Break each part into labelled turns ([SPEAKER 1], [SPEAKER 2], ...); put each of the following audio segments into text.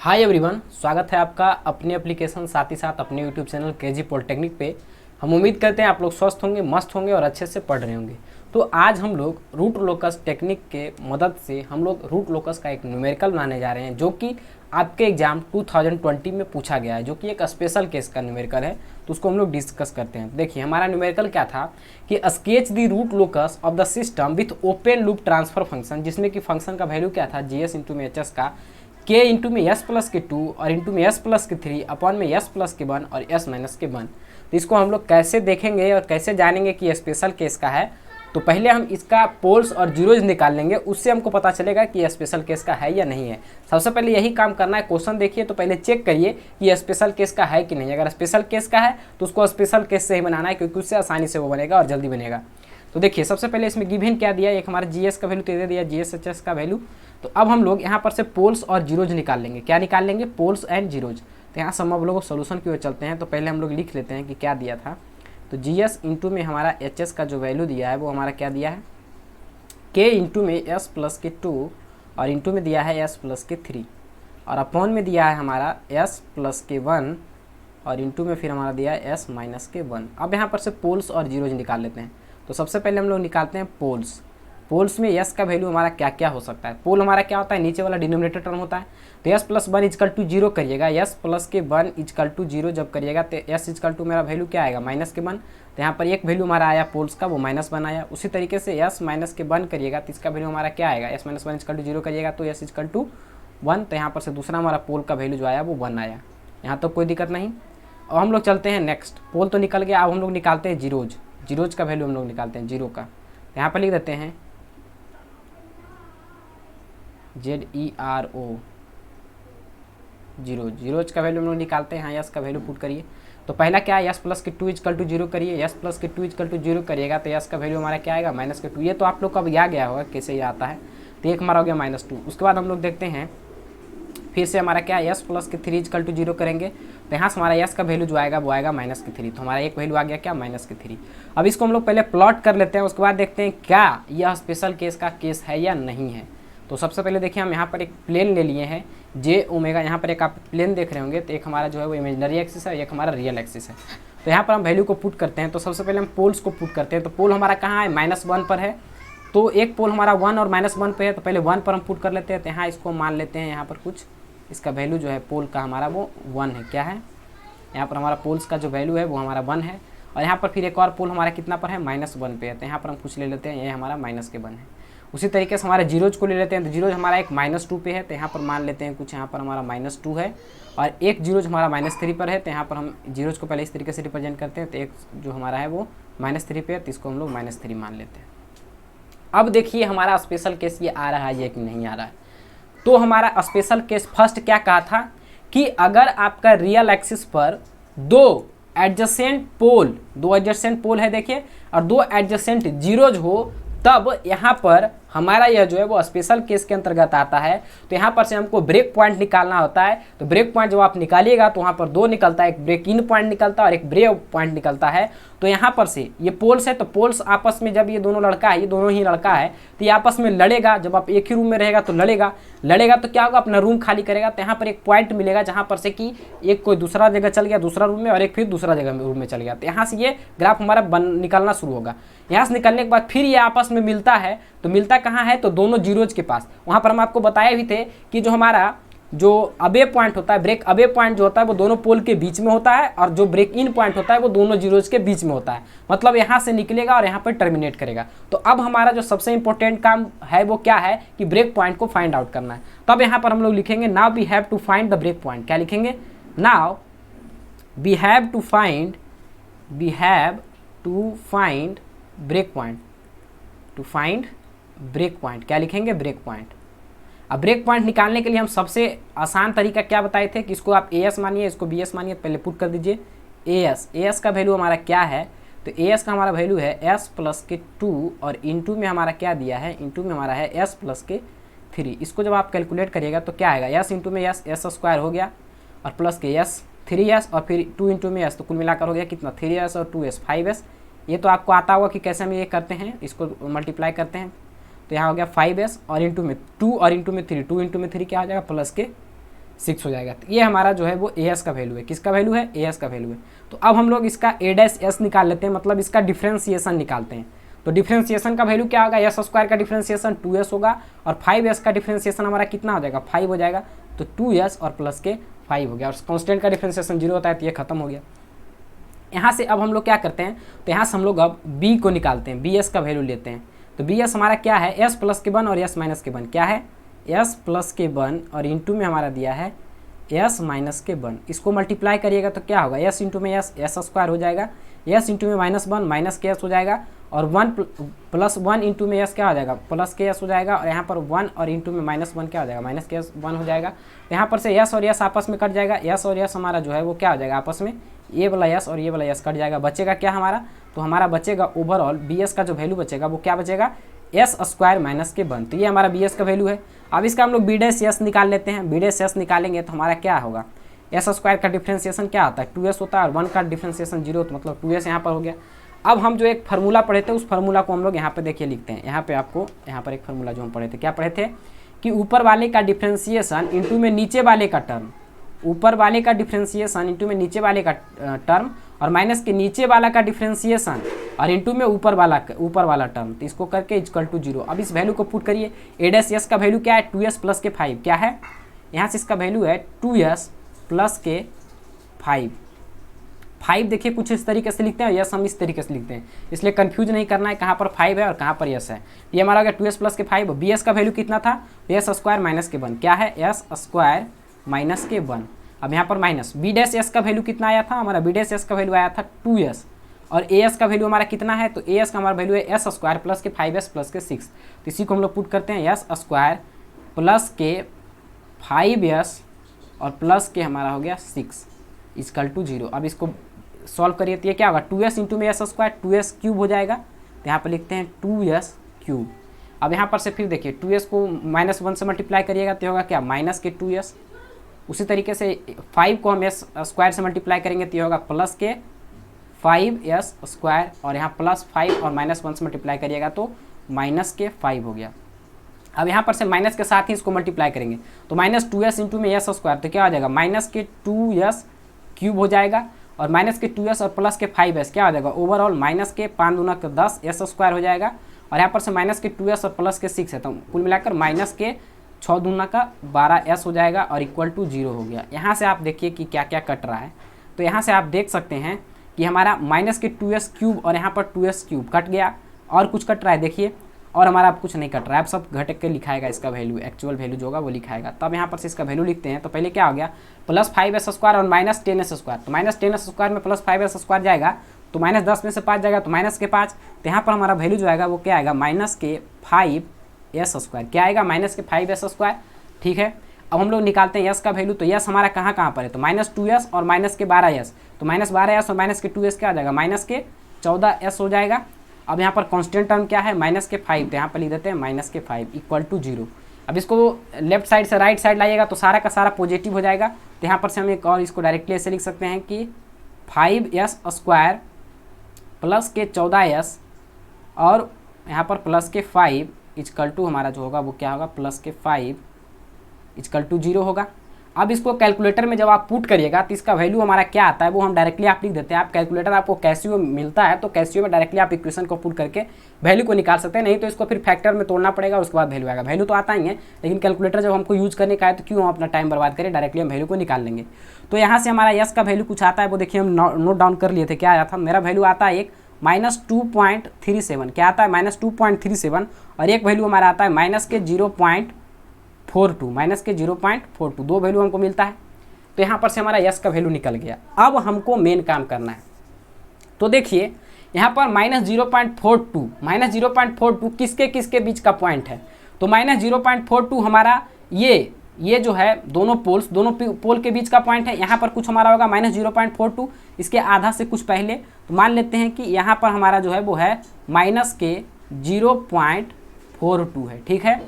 [SPEAKER 1] Hi everyone, स्वागत है आपका अपने एप्लीकेशन साथ ही साथ अपने यूट्यूब चैनल केजी पॉलिटेक्निक पे। हम उम्मीद करते हैं आप लोग स्वस्थ होंगे, मस्त होंगे और अच्छे से पढ़ रहे होंगे। तो आज हम लोग रूट लोकस टेक्निक के मदद से हम लोग रूट लोकस का एक न्यूमेरिकल बनाने जा रहे हैं जो कि आपके एग्जाम 2020 में पूछा गया है, जो कि एक स्पेशल केस का न्यूमेरिकल है। तो उसको हम लोग डिस्कस करते हैं। देखिए हमारा न्यूमेरिकल क्या था कि sketch the root locus of the system with open loop transfer function, जिसमें कि फंक्शन का वैल्यू क्या था जीएस इंटू में एच एस का के इंटू में एस प्लस के 2 और इंटू में एस प्लस के 3 अपॉन में एस प्लस के 1 और एस माइनस के 1। तो इसको हम लोग कैसे देखेंगे और कैसे जानेंगे कि ये स्पेशल केस का है। तो पहले हम इसका पोल्स और जीरोज निकाल लेंगे, उससे हमको पता चलेगा कि यह स्पेशल केस का है या नहीं है। सबसे पहले यही काम करना है। क्वेश्चन देखिए तो पहले चेक करिए कि यह स्पेशल केस का है कि नहीं। अगर स्पेशल केस का है तो उसको स्पेशल केस से ही बनाना है, क्योंकि उससे आसानी से वो बनेगा और जल्दी बनेगा। तो देखिए सबसे पहले इसमें गिवन क्या दिया, एक हमारा जीएस का वैल्यू दे दिया, जीएस एच एस का वैल्यू। तो अब हम लोग यहाँ पर से पोल्स और जीरोज निकाल लेंगे। क्या निकाल लेंगे? Poles and zeros. तो यहाँ से हम लोग सोल्यूशन की ओर चलते हैं। तो पहले हम लोग लिख लेते हैं कि क्या दिया था। तो जीएस इंटू में हमारा एच एस का जो वैल्यू दिया है वो हमारा क्या दिया है, के इंटू में एस प्लस के 2 और इंटू में दिया है एस प्लस के 3 और अपॉन में दिया है हमारा एस प्लस के 1 और इंटू में फिर हमारा दिया है एस माइनस के 1। अब यहाँ पर से पोल्स और जीरोज निकाल लेते हैं। तो सबसे पहले हम लोग निकालते हैं पोल्स। पोल्स में यस का वैल्यू हमारा क्या क्या हो सकता है। पोल हमारा क्या होता है, नीचे वाला डिनोमिनेटर टर्म होता है। तो यस प्लस 1 इजकल टू 0 करिएगा, यस प्लस के 1 इजकल टू 0 जब करिएगा तो यस इजकल टू मेरा वैल्यू क्या आएगा, माइनस के 1। तो यहाँ पर एक वैल्यू हमारा आया पोल्स का, वो -1 आया। उसी तरीके से यस माइनस के 1 करिएगा तो इसका वैल्यू हमारा क्या आएगा, यस माइनस 1 इजकल टू 0 करिएगा तो यस इजकल टू 1। तो यहाँ पर से दूसरा हमारा पोल का वैल्यू जो आया वो 1 आया। यहाँ तो कोई दिक्कत नहीं। अब हम लोग चलते हैं नेक्स्ट। पोल तो निकल गया, अब हम लोग निकालते हैं जीरोज। जीरोज का वैल्यू हम लोग निकालते हैं जीरो का। यहाँ पर लिख देते हैं ZERO जीरो। जीरोज का वैल्यू हम लोग निकालते हैं। यहाँ यस का वैल्यू पुट करिए। तो पहला क्या है, यस प्लस के 2 इजकल टू 0 करिए, यस प्लस के 2 इजकल टू 0 करिएगा तो यस का वैल्यू हमारा क्या आएगा, माइनस के 2। ये तो आप लोग को अब याद गया होगा कैसे ये आता है। तो एक हमारा हो गया -2। उसके बाद हम लोग देखते हैं फिर से हमारा क्या है, यस प्लस के 3 इजकल टू 0 करेंगे तो यहाँ से हमारा यस का वैल्यू जो आएगा वो आएगा माइनस के 3। तो हमारा एक वैल्यू आ गया क्या, माइनस के 3। अब इसको हम लोग पहले प्लॉट कर लेते हैं, उसके बाद देखते हैं क्या यह स्पेशल केस का केस है या नहीं है। तो सबसे पहले देखिए हम यहाँ पर एक प्लेन ले लिए हैं जे ओमेगा। यहाँ पर एक आप प्लेन देख रहे होंगे, तो एक हमारा जो है वो इमेजिनरी एक्सिस है, एक हमारा रियल एक्सिस है। तो यहाँ पर हम वैल्यू को पुट करते हैं। तो सबसे पहले हम पोल्स को पुट करते हैं। तो पोल हमारा कहाँ है, -1 पर है। तो एक पोल हमारा 1 और -1 पे है, तो पहले 1 पर हम पुट कर लेते हैं। तो यहाँ इसको मान लेते हैं, यहाँ पर कुछ इसका वैल्यू जो है पोल का हमारा वो 1 है। क्या है, यहाँ पर हमारा पोल्स का जो वैल्यू है वो हमारा 1 है। और यहाँ पर फिर एक और पोल हमारा कितना पर है, -1 पे है। तो यहाँ पर हम कुछ ले लेते हैं, ये हमारा माइनस के 1 है। उसी तरीके से हमारे जीरोज को ले लेते हैं। तो जीरोज हमारा एक -2 पे है, तो यहाँ पर मान लेते हैं कुछ, यहाँ पर हमारा -2 है और एक जीरोज हमारा -3 पर है। तो यहाँ पर हम जीरोज को पहले इस तरीके से रिप्रेजेंट करते हैं। तो एक जो हमारा है वो -3 पे है, तो इसको हम लोग -3 मान लेते हैं। अब देखिए हमारा स्पेशल केस ये आ रहा है कि नहीं आ रहा है। तो हमारा स्पेशल केस फर्स्ट क्या कहा था कि अगर आपका रियल एक्सिस पर दो एडजेसेंट पोल है देखिए, और दो एडजेसेंट जीरोज हो, तब यहाँ पर हमारा यह जो है वो स्पेशल केस के अंतर्गत आता है। तो यहाँ पर से हमको ब्रेक पॉइंट निकालना होता है। तो ब्रेक पॉइंट जब आप निकालिएगा तो वहाँ पर दो निकलता है, एक ब्रेक इन पॉइंट निकलता है और एक ब्रेक पॉइंट निकलता है। तो यहाँ पर से ये पोल्स है, तो पोल्स आपस में जब ये दोनों लड़का है, ये दोनों ही लड़का है, तो ये आपस में लड़ेगा। जब आप एक ही रूम में रहेगा तो लड़ेगा तो क्या होगा, अपना रूम खाली करेगा। तो यहाँ पर एक पॉइंट मिलेगा जहाँ पर से कि एक कोई दूसरा जगह चल गया दूसरा रूम में, और एक फिर दूसरा जगह रूम में चल गया। तो यहाँ से ये ग्राफ हमारा निकलना शुरू होगा। यहाँ से निकलने के बाद फिर ये आपस में मिलता है। तो मिलता कहाँ है, तो दोनों जीरोज के पास। वहाँ पर हम आपको बताए भी थे कि जो हमारा जो अबे पॉइंट होता है, ब्रेक अबे पॉइंट जो होता है वो दोनों पोल के बीच में होता है, और जो ब्रेक इन पॉइंट होता है वो दोनों जीरोज के बीच में होता है। मतलब यहाँ से निकलेगा और यहाँ पर टर्मिनेट करेगा। तो अब हमारा जो सबसे इंपॉर्टेंट काम है वो क्या है कि ब्रेक पॉइंट को फाइंड आउट करना है। तब यहाँ पर हम लोग लिखेंगे now we have to find the break point. क्या लिखेंगे, now we have to find break point. To find break point क्या लिखेंगे, ब्रेक पॉइंट। अब ब्रेक पॉइंट निकालने के लिए हम सबसे आसान तरीका क्या बताए थे कि इसको आप एस मानिए, इसको बी एस मानिए। पहले पुट कर दीजिए एस का वैल्यू हमारा क्या है, तो एस का हमारा वैल्यू है एस प्लस के 2 और इंटू में हमारा क्या दिया है, इंटू में हमारा है एस प्लस के 3। इसको जब आप कैलकुलेट करिएगा तो क्या आएगा, एस इंटू में एस स्क्वायर हो गया और प्लस के एस 3s और फिर 2 इंटू में एस, तो कुल मिलाकर हो गया कितना, 3s और 2s 5s। ये तो आपको आता होगा कि कैसे हम ये करते हैं, इसको मल्टीप्लाई करते हैं। तो यहाँ हो गया 5s और इंटू में 2 और इंटू में 3, 2 इंटू में 3 क्या हो जाएगा, प्लस के 6 हो जाएगा। तो ये हमारा जो है वो ए एस का वैल्यू है। किसका वैल्यू है? ए एस का वैल्यू है। तो अब हम लोग इसका ए डैश एस निकाल लेते हैं, मतलब इसका डिफ्रेंसिएशन निकालते हैं। तो डिफ्रेंसिएशन का वैल्यू क्या होगा? एस स्क्वायर का डिफ्रेंसिएशन 2s होगा और 5s का डिफ्रेंसिएशन हमारा कितना हो जाएगा? 5 हो जाएगा। तो 2s और प्लस के 5 हो गया और कांस्टेंट का डिफ्रेंसिएशन 0 होता है, तो ये खत्म हो गया। यहाँ से अब हम लोग क्या करते हैं, तो यहाँ से हम लोग अब b को निकालते हैं, bs का वैल्यू लेते हैं। तो bs हमारा क्या है? s प्लस के 1 और s माइनस के 1 क्या है? s प्लस के 1 और इंटू में हमारा दिया है s माइनस के 1। इसको मल्टीप्लाई करिएगा तो क्या होगा? s इंटू में s स्क्वायर हो जाएगा, s इंटू में -1 माइनस के s हो जाएगा और 1 प्लस 1 इंटू में s क्या हो जाएगा? प्लस के s हो जाएगा और यहाँ पर 1 और इंटू में -1 क्या हो जाएगा? माइनस के s 1 हो जाएगा। यहाँ पर से s और s आपस में कट जाएगा, s और s हमारा जो है वो क्या हो जाएगा आपस में? ये वाला s और ये वाला s कट जाएगा, बचेगा क्या हमारा? तो हमारा बचेगा ओवरऑल bs का जो वैल्यू बचेगा वो क्या बचेगा? s स्क्वायर माइनस के 1। तो ये हमारा bs का वैल्यू है। अब इसका हम लोग b डैश s निकाल लेते हैं। b डैश s निकालेंगे तो हमारा क्या होगा? s स्क्वायर का डिफ्रेंसिएशन क्या होता है? 2s होता है और 1 का डिफ्रेंसिएशन 0, तो मतलब 2s यहाँ पर हो गया। अब हम जो एक फार्मूला पढ़े थे उस फार्मूला को हम लोग यहाँ पे देखिए लिखते हैं। यहाँ पे आपको यहाँ पर एक फार्मूला जो हम पढ़े थे, क्या पढ़े थे कि ऊपर वाले का डिफ्रेंसिएशन इंटू में नीचे वाले का टर्म, ऊपर वाले का डिफ्रेंसिएशन इंटू में नीचे वाले का टर्म और माइनस के नीचे वाला का डिफ्रेंसिएशन और इंटू में ऊपर वाला टर्म, तो इसको करके इक्वल टू 0। अब इस वैल्यू को पुट करिए। ए डैश एस का वैल्यू क्या है? 2s प्लस के 5 क्या है? यहाँ से इसका वैल्यू है 2s प्लस के 5 देखिए कुछ इस तरीके से लिखते हैं, यस हम इस तरीके से लिखते हैं, इसलिए कंफ्यूज नहीं करना है कहाँ पर 5 है और कहाँ पर यस है। ये हमारा हो गया 2s प्लस के 5। bs का वैल्यू कितना था? s स्क्वायर माइनस के 1 क्या है? s स्क्वायर माइनस के 1। अब यहाँ पर माइनस b डैश s का वैल्यू कितना आया था? हमारा b डैश s का वैल्यू आया था 2s और as का वैल्यू हमारा कितना है? तो as का हमारा वैल्यू है s स्क्वायर प्लस के 5s प्लस के 6। तो इसी को हम लोग पुट करते हैं, s स्क्वायर प्लस के 5s और प्लस के हमारा हो गया 6 इक्वल टू 0। अब इसको सॉल्व करिए तो ये क्या होगा? 2s इंटू में s स्क्वायर 2s क्यूब हो जाएगा, तो यहाँ पर लिखते हैं 2s क्यूब। अब यहाँ पर से फिर देखिए 2s को -1 से मल्टीप्लाई करिएगा तो होगा क्या? माइनस के 2s। उसी तरीके से 5 को हम s स्क्वायर से मल्टीप्लाई करेंगे तो ये होगा प्लस के 5s स्क्वायर और यहाँ प्लस 5 और -1 से मल्टीप्लाई करिएगा तो माइनस के 5 हो गया। अब यहाँ पर से माइनस के साथ ही इसको मल्टीप्लाई करेंगे तो -2s इंटू में s स्क्वायर, तो क्या हो जाएगा? माइनस के 2s क्यूब हो जाएगा और माइनस के 2s और प्लस के 5s क्या हो जाएगा? ओवरऑल माइनस के 5 दूना के 10 s स्क्वायर हो जाएगा और यहाँ पर से माइनस के 2s और प्लस के 6 है, तो कुल मिलाकर माइनस के 6 दूना का 12s हो जाएगा और इक्वल टू 0 हो गया। यहाँ से आप देखिए कि क्या क्या कट रहा है। तो यहाँ से आप देख सकते हैं कि हमारा माइनस के 2s क्यूब और यहाँ पर 2s क्यूब कट गया और कुछ कट रहा है देखिए, और हमारा अब कुछ नहीं कट रहा है। अब सब घटक के लिखाएगा इसका वैल्यू, एक्चुअल वैल्यू जो होगा वो लिखाएगा। तब यहाँ पर से इसका वैल्यू लिखते हैं। तो पहले क्या हो गया? प्लस 5s स्क्वायर और माइनस 10s स्क्वायर, तो माइनस 10s स्क्वायर में प्लस 5s स्क्वायर जाएगा तो माइनस 10 में से 5 जाएगा तो माइनस के 5। तो यहाँ पर हमारा वैल्यू जो आएगा वो क्या आएगा? माइनस के 5s स्क्वायर। क्या आएगा? माइनस के 5s स्क्वायर। ठीक है, अब हम लोग निकालते हैं यस का वैल्यू। तो यस हमारा कहाँ कहाँ पर है? तो -2s और माइनस के 12s, तो -12s और माइनस के 2s क्या आ जाएगा? माइनस के 14s हो जाएगा। अब यहाँ पर कांस्टेंट टर्म क्या है? माइनस के 5, तो यहाँ पर लिख देते हैं माइनस के 5 इक्वल टू 0। अब इसको लेफ्ट साइड से राइट साइड लाइएगा तो सारा का सारा पॉजिटिव हो जाएगा। तो यहाँ पर से हम एक और इसको डायरेक्टली ऐसे लिख सकते हैं कि 5s स्क्वायर प्लस के 14s और यहाँ पर प्लस के 5 इक्वल टू हमारा जो होगा वो क्या होगा? प्लस के 5 इक्वल टू 0 होगा। अब इसको कैलकुलेटर में जब आप पुट करिएगा तो इसका वैल्यू हमारा क्या आता है वो हम डायरेक्टली आप लिख देते हैं। आप कैलकुलेटर आपको कैसियो मिलता है तो कैसियो में डायरेक्टली आप इक्वेशन को पुट करके वैल्यू को निकाल सकते हैं, नहीं तो इसको फिर फैक्टर में तोड़ना पड़ेगा, उसके बाद वैल्यू आएगा। वैल्यू तो आता ही है, लेकिन कैलकुलेटर जब हमको यूज करने का है तो क्यों हम अपना टाइम बर्बाद करें, डायरेक्टली हम वैल्यू को निकाल लेंगे। तो यहाँ से हमारा यस का वैल्यू कुछ आता है, वो देखिए हम नोट डाउन कर लिए थे। क्या आया था? मेरा वैल्यू आता है एक -2.37। क्या आता है? -2.37 और एक वैल्यू हमारा आता है माइनस के 0.42, माइनस के 0.42, दो वैल्यू हमको मिलता है। तो यहाँ पर से हमारा यस का वैल्यू निकल गया। अब हमको मेन काम करना है। तो देखिए यहाँ पर -0.42 किसके किसके बीच का पॉइंट है? तो -0.42 हमारा ये जो है दोनों पोल के बीच का पॉइंट है। यहाँ पर कुछ हमारा होगा -0.42, इसके आधा से कुछ पहले। तो मान लेते हैं कि यहाँ पर हमारा जो है वो है माइनस के 0.42 है। ठीक है,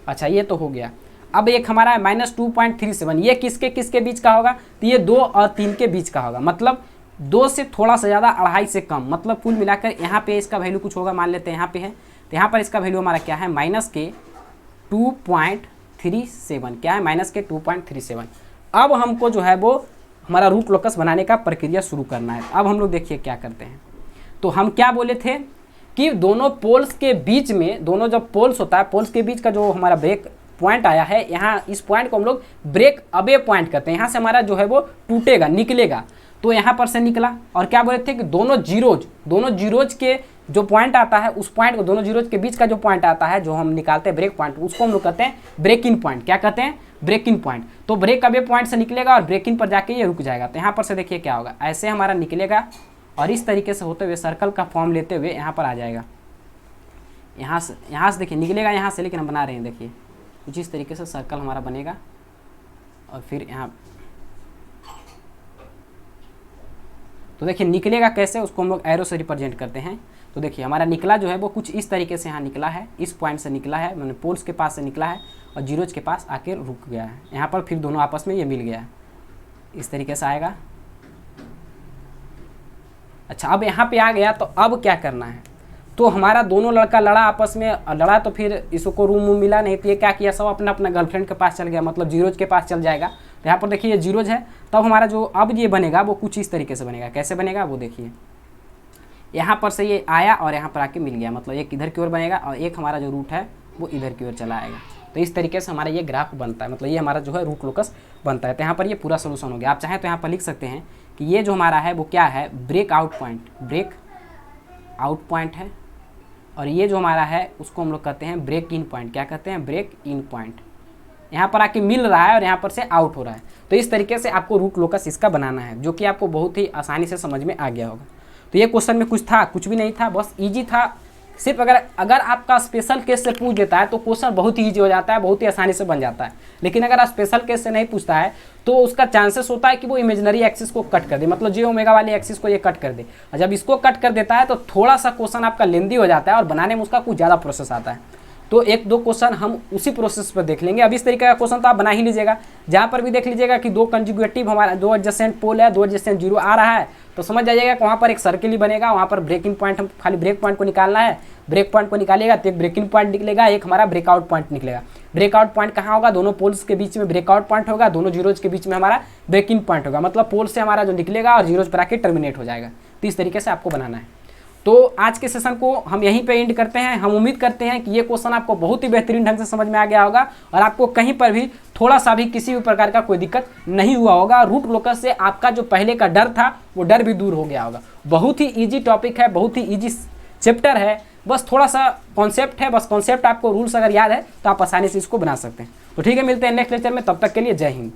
[SPEAKER 1] अच्छा ये तो हो गया। अब एक हमारा है -2.37, ये किसके किसके बीच का होगा? तो ये 2 और 3 के बीच का होगा, मतलब 2 से थोड़ा सा ज़्यादा, 2.5 से कम, मतलब कुल मिलाकर यहाँ पे इसका वैल्यू कुछ होगा। मान लेते हैं यहाँ पे है, तो यहाँ पर इसका वैल्यू हमारा क्या है? माइनस के 2.37। क्या है? माइनस के 2.37। अब हमको जो है वो हमारा रूट लोकस बनाने का प्रक्रिया शुरू करना है। अब हम लोग देखिए क्या करते हैं। तो हम क्या बोले थे कि दोनों पोल्स के बीच में, दोनों जब पोल्स होता है, पोल्स के बीच का जो हमारा ब्रेक पॉइंट आया है, यहाँ इस पॉइंट को हम लोग ब्रेक अवे पॉइंट करते हैं। यहाँ से हमारा जो है वो टूटेगा, निकलेगा। तो यहाँ पर से निकला। और क्या बोले थे कि दोनों जीरोज के जो पॉइंट आता है, उस पॉइंट को, दोनों जीरोज के बीच का जो पॉइंट आता है, जो हम निकालते हैं ब्रेक पॉइंट, उसको हम लोग कहते हैं ब्रेक इन पॉइंट। क्या कहते हैं? Break in point. तो ब्रेक अवे पॉइंट से निकलेगा और ब्रेक इन पर जाके ये रुक जाएगा। तो यहाँ पर से देखिए क्या होगा, ऐसे हमारा निकलेगा और इस तरीके से होते हुए सर्कल का फॉर्म लेते हुए यहाँ पर आ जाएगा। यहाँ से देखिए निकलेगा यहाँ से, लेकिन हम बना रहे हैं, देखिए कुछ इस तरीके से सर्कल हमारा बनेगा। और फिर यहाँ तो देखिए निकलेगा कैसे, उसको हम लोग एरो से रिप्रेजेंट करते हैं। तो देखिए हमारा निकला जो है वो कुछ इस तरीके से यहाँ निकला है, इस पॉइंट से निकला है, मैंने पोल्स के पास से निकला है और जीरोज के पास आके रुक गया है। यहाँ पर फिर दोनों आपस में ये मिल गया है, इस तरीके से आएगा। अच्छा, अब यहाँ पे आ गया। तो अब क्या करना है, तो हमारा दोनों लड़का लड़ा आपस में, लड़ा तो फिर इसको रूम मिला नहीं, तो ये क्या किया, सब अपना अपना गर्लफ्रेंड के पास चल गया, मतलब जीरोज के पास चल जाएगा। तो यहाँ पर देखिए ये जीरोज है। तब हमारा जो अब ये बनेगा वो कुछ इस तरीके से बनेगा। कैसे बनेगा वो देखिए, यहाँ पर से ये आया और यहाँ पर आके मिल गया, मतलब एक इधर की ओर बनेगा और एक हमारा जो रूट है वो इधर की ओर चला आएगा। तो इस तरीके से हमारा ये ग्राफ बनता है, मतलब ये हमारा जो है रूट लोकस बनता है। तो यहाँ पर ये पूरा सोल्यूशन हो गया। आप चाहें तो यहाँ पर लिख सकते हैं कि ये जो हमारा है वो क्या है, ब्रेक आउट पॉइंट है। और ये जो हमारा है उसको हम लोग कहते हैं ब्रेक इन पॉइंट। क्या कहते हैं? Break in point. यहाँ पर आके मिल रहा है और यहाँ पर से आउट हो रहा है। तो इस तरीके से आपको रूट लोकस इसका बनाना है, जो कि आपको बहुत ही आसानी से समझ में आ गया होगा। तो ये क्वेश्चन में कुछ था, कुछ भी नहीं था, बस इजी था। सिर्फ अगर आपका स्पेशल केस से पूछ देता है तो क्वेश्चन बहुत ही ईजी हो जाता है, बहुत ही आसानी से बन जाता है। लेकिन अगर आप स्पेशल केस से नहीं पूछता है तो उसका चांसेस होता है कि वो इमेजिनरी एक्सिस को कट कर दे, मतलब जे ओमेगा वाली एक्सिस को ये कट कर दे। और जब इसको कट कर देता है तो थोड़ा सा क्वेश्चन आपका लेंदी हो जाता है और बनाने में उसका कुछ ज़्यादा प्रोसेस आता है। तो एक दो क्वेश्चन हम उसी प्रोसेस पर देख लेंगे। अब इस तरीके का क्वेश्चन तो आप बना ही लीजिएगा, जहाँ पर भी देख लीजिएगा कि दो कंजुगेटिव हमारा, दो एडजेसेंट पोल है, दो एडजेसेंट जीरो आ रहा है, तो समझ जाइएगा कि वहाँ पर एक सर्किल ही बनेगा। वहाँ पर ब्रेकिंग पॉइंट, हम खाली ब्रेक पॉइंट को निकालना है। ब्रेक पॉइंट को निकालिएगा तो एक ब्रेकिंग पॉइंट निकलेगा, एक हमारा ब्रेकआउट पॉइंट निकलेगा। ब्रेकआउट पॉइंट कहाँ होगा? दोनों पोल्स के बीच में ब्रेकआउट पॉइंट होगा, दोनों जीरोज के बीच में हमारा ब्रेकिंग पॉइंट होगा, मतलब पोल से हमारा जो निकलेगा और जीरोज पर आके टर्मिनेट हो जाएगा। तो इस तरीके से आपको बनाना है। तो आज के सेशन को हम यहीं पे एंड करते हैं। हम उम्मीद करते हैं कि ये क्वेश्चन आपको बहुत ही बेहतरीन ढंग से समझ में आ गया होगा और आपको कहीं पर भी थोड़ा सा भी किसी भी प्रकार का कोई दिक्कत नहीं हुआ होगा। रूट लोकस से आपका जो पहले का डर था वो डर भी दूर हो गया होगा। बहुत ही ईजी टॉपिक है, बहुत ही ईजी चैप्टर है, बस थोड़ा सा कॉन्सेप्ट है, बस कॉन्सेप्ट आपको, रूल्स अगर याद है तो आप आसानी से इसको बना सकते हैं। तो ठीक है, मिलते हैं नेक्स्ट लेक्चर में, तब तक के लिए जय हिंद।